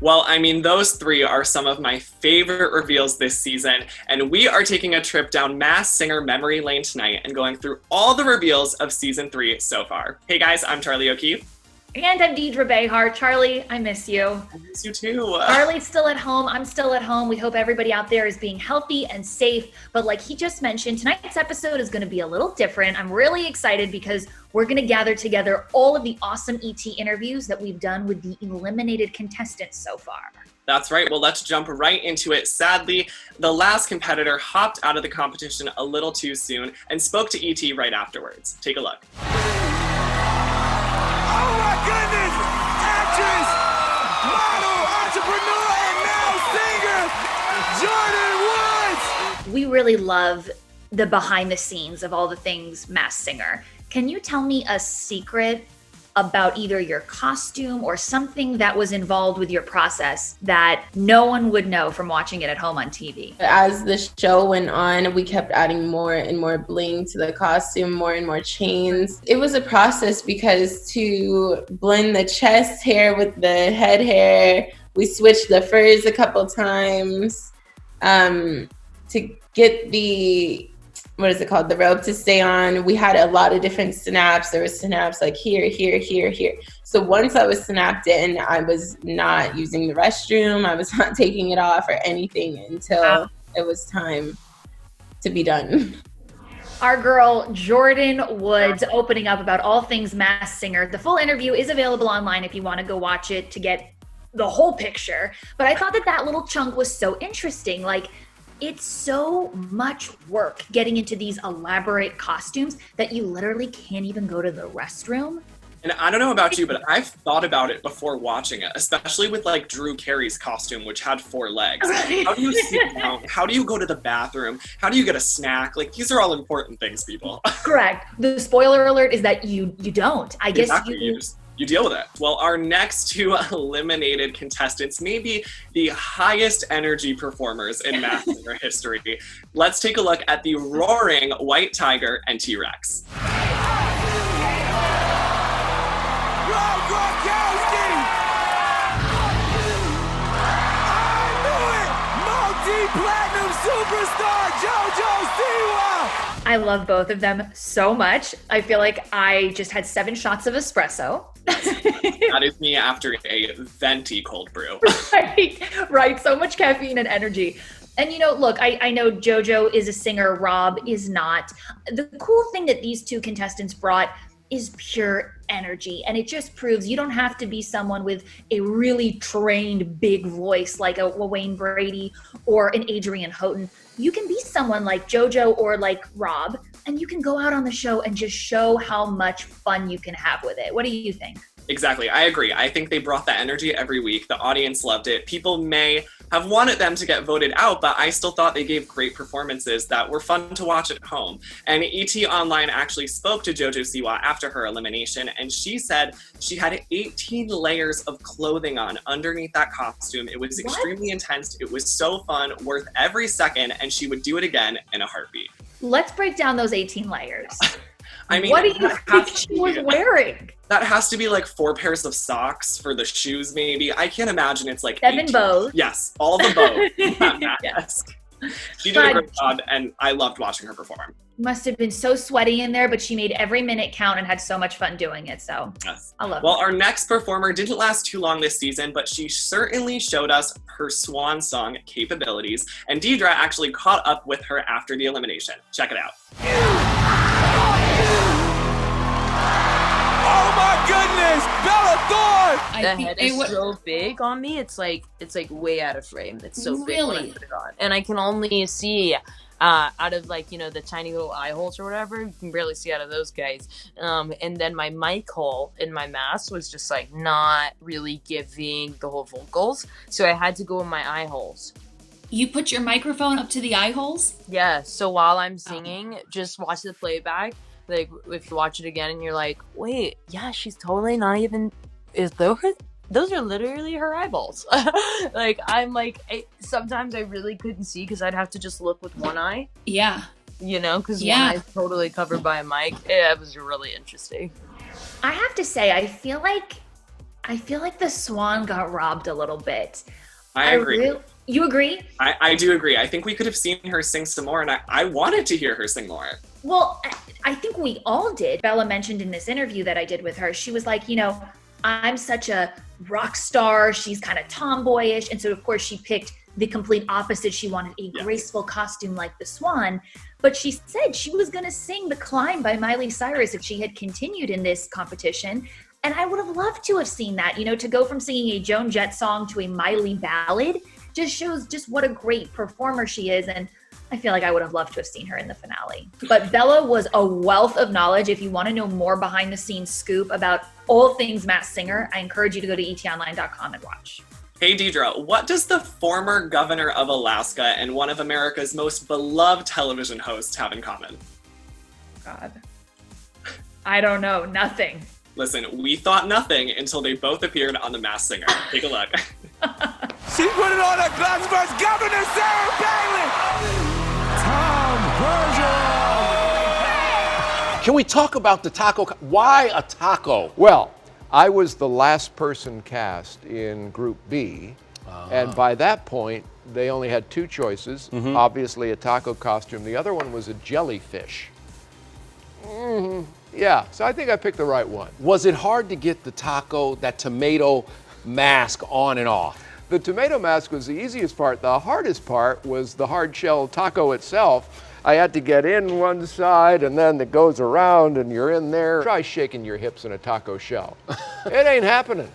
Well, I mean, those three are some of my favorite reveals this season, and we are taking a trip down Masked Singer memory lane tonight and going through all the reveals of season 3 so far. Hey guys, I'm Charlie O'Keefe. And I'm Deidre Behar. Charlie, I miss you. I miss you too. Charlie's still at home. I'm still at home. We hope everybody out there is being healthy and safe. But like he just mentioned, tonight's episode is going to be a little different. I'm really excited because we're going to gather together all of the awesome ET interviews that we've done with the eliminated contestants so far. That's right. Well, let's jump right into it. Sadly, the last competitor hopped out of the competition a little too soon and spoke to ET right afterwards. Take a look. Oh my goodness! Actress, model, entrepreneur, and now singer, Jordan Woods! We really love the behind the scenes of all the things Masked Singer. Can you tell me a secret about either your costume or something that was involved with your process that no one would know from watching it at home on TV? As the show went on, we kept adding more and more bling to the costume, more and more chains. It was a process because to blend the chest hair with the head hair, we switched the furs a couple times to get the the rope to stay on. We had a lot of different snaps. There were snaps like here, here, here, here. So once I was snapped in, I was not using the restroom. I was not taking it off or anything until it was time to be done. Our girl Jordan Woods opening up about all things Masked Singer. The full interview is available online if you want to go watch it to get the whole picture. But I thought that little chunk was so interesting. Like, it's so much work getting into these elaborate costumes that you literally can't even go to the restroom. And I don't know about you, but I've thought about it before watching it, especially with like Drew Carey's costume, which had 4 legs. How do you sit down? How do you go to the bathroom? How do you get a snack? Like, these are all important things, people. Correct. The spoiler alert is that you don't. I guess exactly. You deal with it. Well, our next 2 eliminated contestants may be the highest energy performers in Masked Singer history. Let's take a look at the roaring White Tiger and T-Rex. Multi-platinum superstar JoJo Siwa! I love both of them so much. I feel like I just had 7 shots of espresso. That is me after a venti cold brew. Right. So much caffeine and energy. And look, I know JoJo is a singer, Rob is not. The cool thing that these 2 contestants brought is pure energy. And it just proves you don't have to be someone with a really trained big voice like a Wayne Brady or an Adrian Houghton. You can be someone like JoJo or like Rob, and you can go out on the show and just show how much fun you can have with it. What do you think? Exactly. I agree. I think they brought that energy every week. The audience loved it. People may have wanted them to get voted out, but I still thought they gave great performances that were fun to watch at home. And ET Online actually spoke to JoJo Siwa after her elimination, and she said she had 18 layers of clothing on underneath that costume. It was extremely intense. It was so fun, worth every second, and she would do it again in a heartbeat. Let's break down those 18 layers. I mean, what do you think she was wearing? That has to be like 4 pairs of socks for the shoes, maybe. I can't imagine it's like 7 bows. Yes, all the bows. Yes. She did a great job, and I loved watching her perform. Must have been so sweaty in there, but she made every minute count and had so much fun doing it. So yes. I love it. Well, our next performer didn't last too long this season, but she certainly showed us her swan song capabilities. And Deidre actually caught up with her after the elimination. Check it out. Oh my goodness, Bella Thorne! The head is so big on me. It's like way out of frame. It's so big when I put it on, and I can only see out of the tiny little eye holes or whatever. You can barely see out of those guys. And then my mic hole in my mask was just not really giving the whole vocals, so I had to go in my eye holes. You put your microphone up to the eye holes? Yeah. So while I'm singing, just watch the playback. Like, if you watch it again and you're like, wait, yeah, she's totally not even, those are literally her eyeballs. Sometimes I really couldn't see because I'd have to just look with one eye. Yeah. Because one eye's totally covered by a mic. Yeah, it was really interesting. I have to say, I feel like I feel like the Swan got robbed a little bit. I agree. You agree? I do agree. I think we could have seen her sing some more, and I wanted to hear her sing more. Well, I think we all did. Bella mentioned in this interview that I did with her, she was like, I'm such a rock star. She's kind of tomboyish. And so, of course, she picked the complete opposite. She wanted a graceful costume like the Swan. But she said she was going to sing The Climb by Miley Cyrus if she had continued in this competition. And I would have loved to have seen that, to go from singing a Joan Jett song to a Miley ballad just shows just what a great performer she is. And I feel like I would have loved to have seen her in the finale. But Bella was a wealth of knowledge. If you want to know more behind the scenes scoop about all things Masked Singer, I encourage you to go to etonline.com and watch. Hey, Deidre, what does the former governor of Alaska and one of America's most beloved television hosts have in common? God. I don't know. Nothing. Listen, we thought nothing until they both appeared on The Masked Singer. Take a look. She put it on a glass first. Governor Sarah Palin. Tom Bergeron. Can we talk about the taco? Why a taco? Well, I was the last person cast in Group B, and by that point, they only had two choices. Obviously, a taco costume. The other one was a jellyfish. Yeah, so I think I picked the right one. Was it hard to get the taco, that tomato mask on and off? The tomato mask was the easiest part. The hardest part was the hard shell taco itself. I had to get in one side and then it goes around and you're in there. Try shaking your hips in a taco shell. It ain't happening.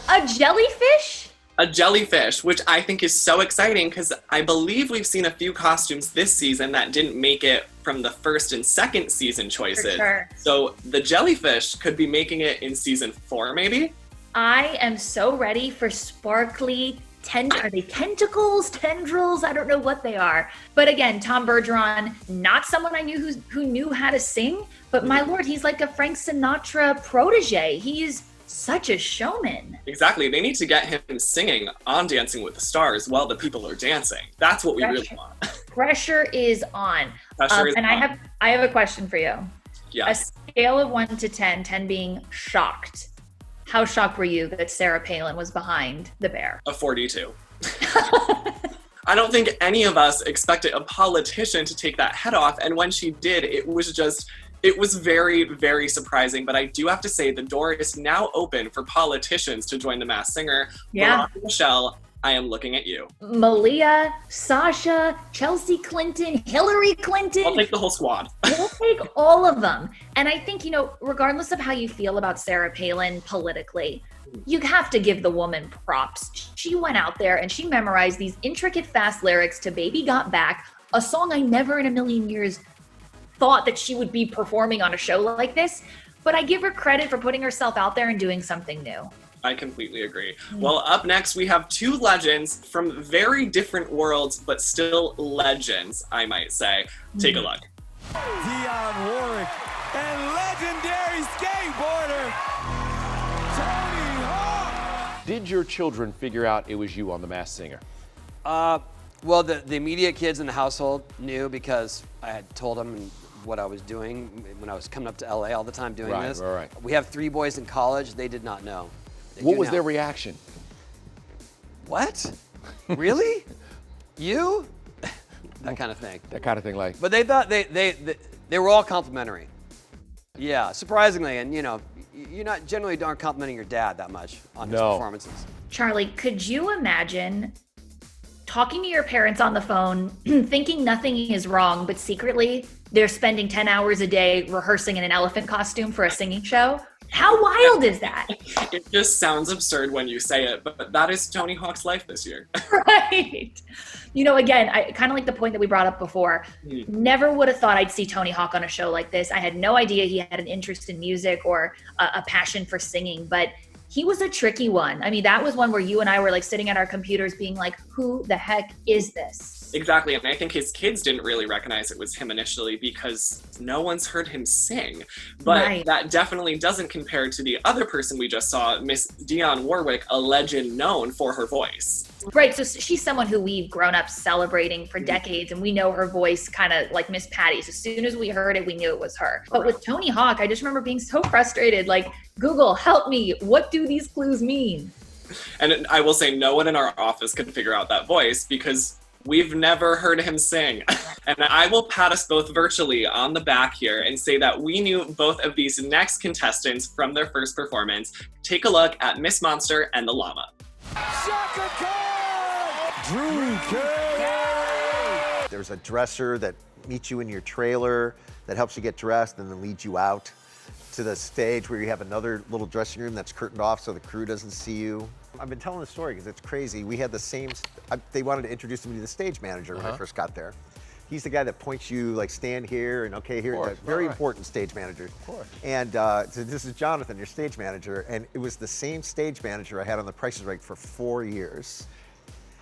A jellyfish? A jellyfish, which I think is so exciting because I believe we've seen a few costumes this season that didn't make it from the first and second season choices. For sure. So the jellyfish could be making it in season 4, maybe? I am so ready for sparkly are they tentacles, tendrils? I don't know what they are. But again, Tom Bergeron, not someone I knew who knew how to sing, but my lord, he's like a Frank Sinatra protege. He's such a showman. Exactly. They need to get him singing on Dancing with the Stars while the people are dancing. That's what we really want. Pressure is on. Pressure is and on. I have a question for you. Yeah. A scale of 1 to 10, 10 being shocked. How shocked were you that Sarah Palin was behind the bear? A 42. I don't think any of us expected a politician to take that head off. And when she did, it was very, very surprising. But I do have to say the door is now open for politicians to join the Masked Singer. Yeah. Veronica Michelle, I am looking at you. Malia, Sasha, Chelsea Clinton, Hillary Clinton. I'll take the whole squad. We'll take all of them. And I think, regardless of how you feel about Sarah Palin politically, you have to give the woman props. She went out there and she memorized these intricate, fast lyrics to Baby Got Back, a song I never in a million years thought that she would be performing on a show like this. But I give her credit for putting herself out there and doing something new. I completely agree. Well, up next, we have two legends from very different worlds, but still legends, I might say. Take a look. Dionne, Warwick, and legendary skateboarder, Tony Hawk. Did your children figure out it was you on The Masked Singer? Well, the immediate kids in the household knew because I had told them what I was doing when I was coming up to LA all the time doing this. Right. We have 3 boys in college. They did not know. What was their reaction? What? Really? You? That kind of thing. That kind of thing, like. But they thought they were all complimentary. Yeah, surprisingly, and you're not generally aren't complimenting your dad that much on his performances. Charlie, could you imagine talking to your parents on the phone, thinking nothing is wrong, but secretly they're spending 10 hours a day rehearsing in an elephant costume for a singing show? How wild is that? It just sounds absurd when you say it, but that is Tony Hawk's life this year. Right. Again, I kind of like the point that we brought up before. Never would have thought I'd see Tony Hawk on a show like this. I had no idea he had an interest in music or a passion for singing, but he was a tricky one. I mean, that was one where you and I were like sitting at our computers being like, who the heck is this? Exactly, and I think his kids didn't really recognize it was him initially because no one's heard him sing. But that definitely doesn't compare to the other person we just saw, Miss Dionne Warwick, a legend known for her voice. Right, so she's someone who we've grown up celebrating for decades, and we know her voice kind of like Miss Patty's. As soon as we heard it, we knew it was her. But with Tony Hawk, I just remember being so frustrated, like, Google, help me, what do these clues mean? And I will say no one in our office could figure out that voice because we've never heard him sing. And I will pat us both virtually on the back here and say that we knew both of these next contestants from their first performance. Take a look at Miss Monster and the Llama. Shaka Khan! Drew Carey! There's a dresser that meets you in your trailer that helps you get dressed and then leads you out to the stage where you have another little dressing room that's curtained off so the crew doesn't see you. I've been telling the story because it's crazy. We had the same, they wanted to introduce me to the stage manager when I first got there. He's the guy that points you, like, stand here and okay here. Course, very important stage manager. Of course. And so this is Jonathan, your stage manager, and it was the same stage manager I had on The Price is Right for 4 years.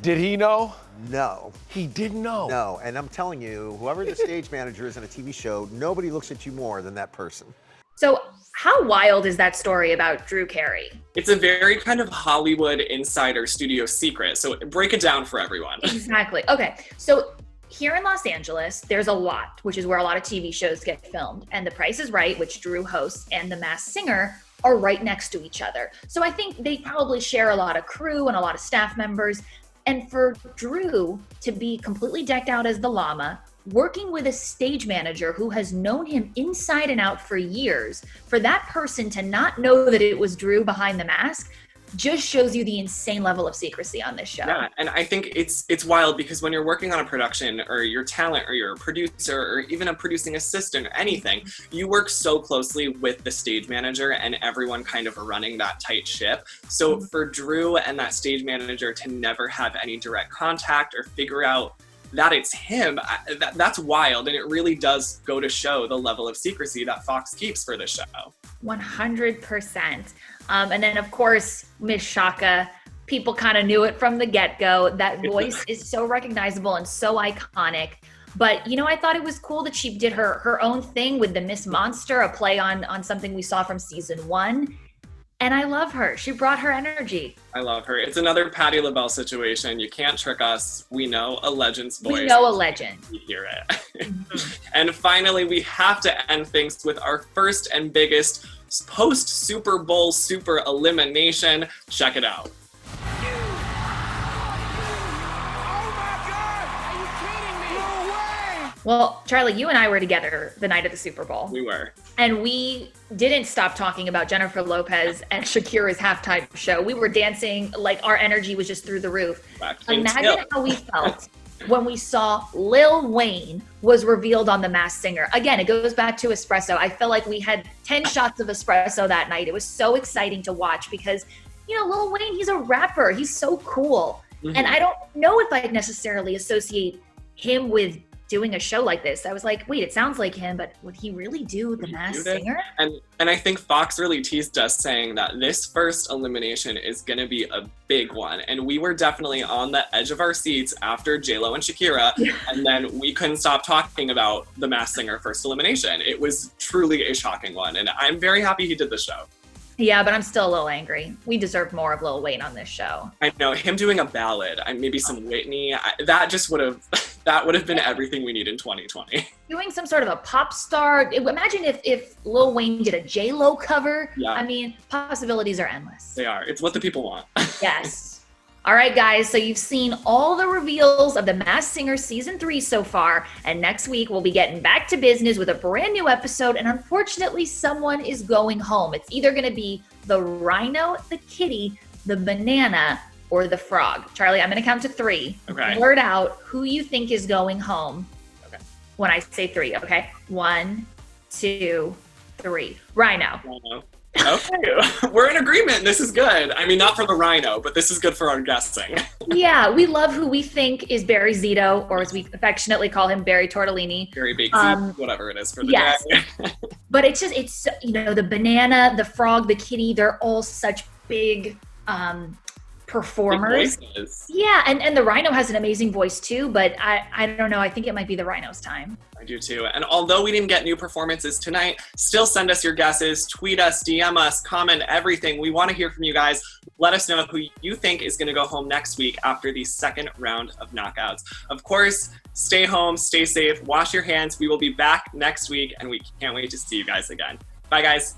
Did he know? No. He didn't know? No, and I'm telling you, whoever the stage manager is in a TV show, nobody looks at you more than that person. So how wild is that story about Drew Carey? It's a very kind of Hollywood insider studio secret. So break it down for everyone. Exactly. Okay. So here in Los Angeles, there's a lot, which is where a lot of TV shows get filmed. And The Price is Right, which Drew hosts, and The Masked Singer are right next to each other. So I think they probably share a lot of crew and a lot of staff members. And for Drew to be completely decked out as the llama, working with a stage manager who has known him inside and out for years, for that person to not know that it was Drew behind the mask just shows you the insane level of secrecy on this show. Yeah, and I think it's wild because when you're working on a production or you're talent or you're a producer or even a producing assistant or anything, you work so closely with the stage manager and everyone kind of running that tight ship. So for Drew and that stage manager to never have any direct contact or figure out that it's him, that's wild. And it really does go to show the level of secrecy that Fox keeps for the show. 100%. And then, of course, Miss Shaka, people kind of knew it from the get-go. That voice is so recognizable and so iconic. But, you know, I thought it was cool that she did her own thing with the Miss Monster, a play on something we saw from season 1. And I love her. She brought her energy. I love her. It's another Patti LaBelle situation. You can't trick us. We know a legend's voice. We know a legend. We hear it. And finally, we have to end things with our first and biggest post-Super Bowl super elimination. Check it out. Well, Charlie, you and I were together the night of the Super Bowl. We were. And we didn't stop talking about Jennifer Lopez and Shakira's halftime show. We were dancing like our energy was just through the roof. Imagine how we felt when we saw Lil Wayne was revealed on The Masked Singer. Again, it goes back to espresso. I felt like we had 10 shots of espresso that night. It was so exciting to watch because, you know, Lil Wayne, he's a rapper. He's so cool. Mm-hmm. And I don't know if I necessarily associate him with doing a show like this. I was like, wait, it sounds like him, but would he really do The Masked Singer? And I think Fox really teased us saying that this first elimination is going to be a big one. And we were definitely on the edge of our seats after J-Lo and Shakira. And then we couldn't stop talking about The Masked Singer first elimination. It was truly a shocking one. And I'm very happy he did the show. Yeah, but I'm still a little angry. We deserve more of Lil Wayne on this show. I know, him doing a ballad, maybe some Whitney, that just would have been everything we need in 2020. Doing some sort of a pop star. Imagine if Lil Wayne did a J-Lo cover. Yeah. I mean, possibilities are endless. They are. It's what the people want. Yes. All right, guys, so you've seen all the reveals of The Masked Singer Season 3 so far, and next week we'll be getting back to business with a brand new episode, and unfortunately, someone is going home. It's either going to be the Rhino, the kitty, the banana, or the frog. Charlie, I'm going to count to 3. Okay. Blurt out who you think is going home. Okay. When I say 3, okay? 1, 2, 3. Rhino. Okay, we're in agreement. This is good. I mean, not for the Rhino, but this is good for our guessing. Yeah, we love who we think is Barry Zito, or as we affectionately call him, Barry Tortellini. Barry Bakesy, whatever it is for the day. But it's you know, the banana, the frog, the kitty, they're all such big performers. Yeah, and the Rhino has an amazing voice too, but I don't know. I think it might be the Rhino's time. I do too. And although we didn't get new performances tonight, still send us your guesses, tweet us, DM us, comment, everything. We want to hear from you guys. Let us know who you think is going to go home next week after the second round of knockouts. Of course, stay home, stay safe, wash your hands. We will be back next week, and we can't wait to see you guys again. Bye, guys.